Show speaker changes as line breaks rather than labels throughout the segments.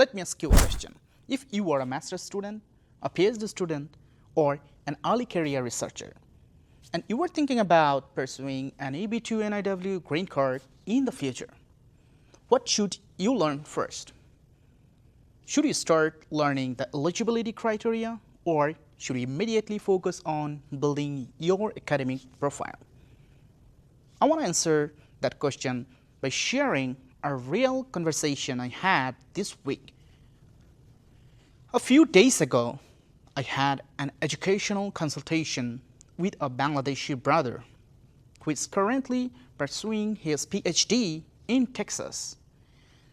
Let me ask you a question. If you are a master's student, a PhD student, or an early career researcher, and you were thinking about pursuing an EB-2 NIW green card in the future, what should you learn first? Should you start learning the eligibility criteria, or should you immediately focus on building your academic profile? I want to answer that question by sharing a real conversation I had this week. A few days ago, I had an educational consultation with a Bangladeshi brother who is currently pursuing his PhD in Texas.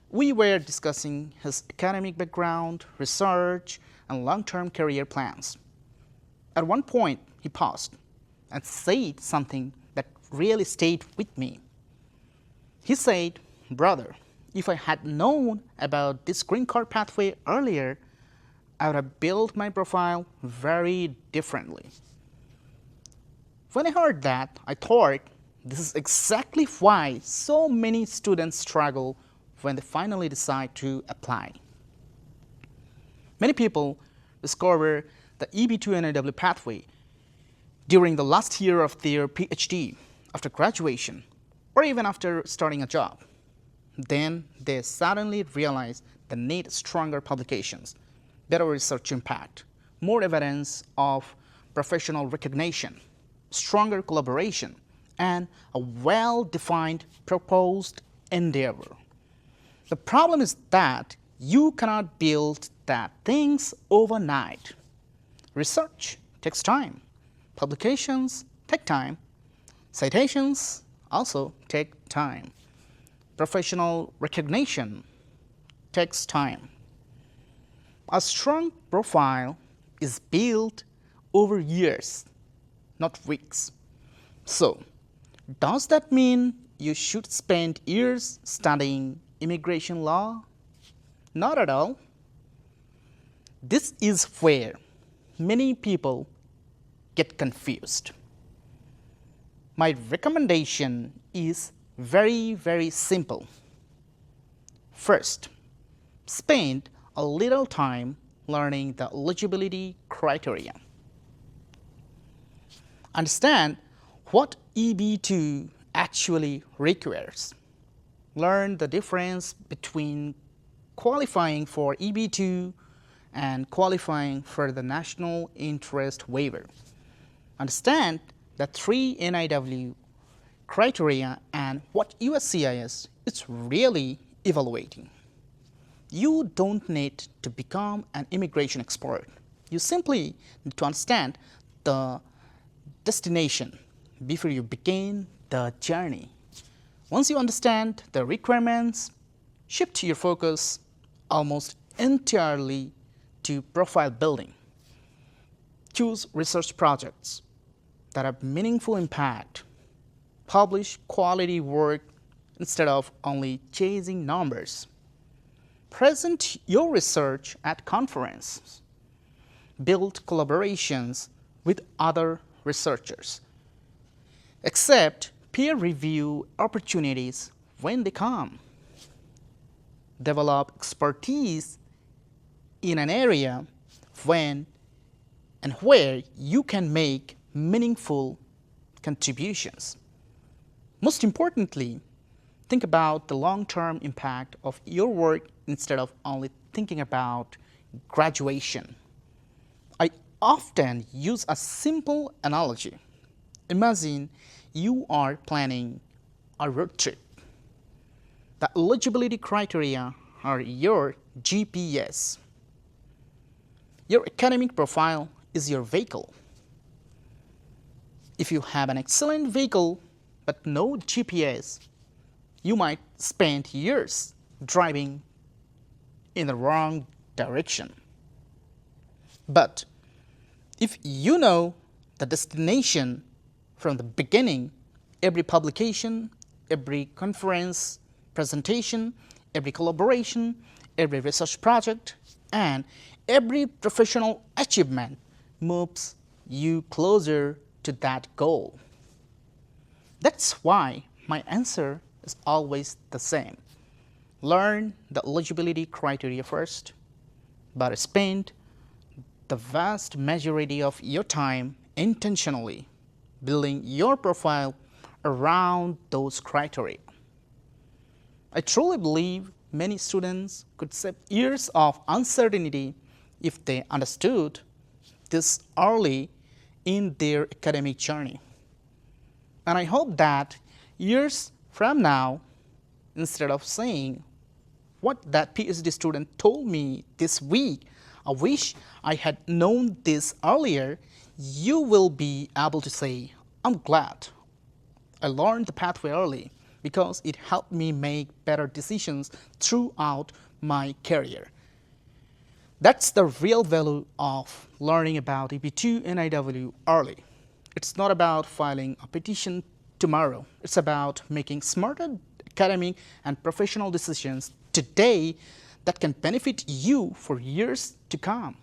We were discussing his academic background, research, and long-term career plans. At one point, he paused and said something that really stayed with me. He said, "Brother, if I had known about this green card pathway earlier, I would have built my profile very differently." When I heard that, I thought this is exactly why so many students struggle when they finally decide to apply. Many people discover the EB-2 NIW pathway during the last year of their PhD, after graduation, or even after starting a job. Then they suddenly realize they need stronger publications, better research impact, more evidence of professional recognition, stronger collaboration, and a well-defined proposed endeavor. The problem is that you cannot build that things overnight. Research takes time. Publications take time. Citations also take time. Professional recognition takes time. A strong profile is built over years, not weeks. So, does that mean you should spend years studying immigration law? Not at all. This is where many people get confused. My recommendation is very simple. First, spend a little time learning the eligibility criteria. Understand what EB-2 actually requires. Learn the difference between qualifying for EB-2 and qualifying for the National Interest Waiver. Understand the 3 NIW criteria and what USCIS is really evaluating. You don't need to become an immigration expert. You simply need to understand the destination before you begin the journey. Once you understand the requirements, shift your focus almost entirely to profile building. Choose research projects that have meaningful impact. Publish quality work instead of only chasing numbers. Present your research at conferences. Build collaborations with other researchers. Accept peer review opportunities when they come. Develop expertise in an area when and where you can make meaningful contributions. Most importantly, think about the long-term impact of your work instead of only thinking about graduation. I often use a simple analogy. Imagine you are planning a road trip. The eligibility criteria are your GPS. Your academic profile is your vehicle. If you have an excellent vehicle but no GPS, you might spend years driving in the wrong direction. But if you know the destination from the beginning, every publication, every conference, presentation, every collaboration, every research project, and every professional achievement moves you closer to that goal. That's why my answer is always the same. learn the eligibility criteria first, but spend the vast majority of your time intentionally building your profile around those criteria. I truly believe many students could save years of uncertainty if they understood this early in their academic journey. And I hope that years from now, instead of saying what that PhD student told me this week, I wish I had known this earlier, you will be able to say, I'm glad I learned the pathway early because it helped me make better decisions throughout my career. That's the real value of learning about EB-2 NIW early. It's not about filing a petition tomorrow. It's about making smarter academic and professional decisions today that can benefit you for years to come.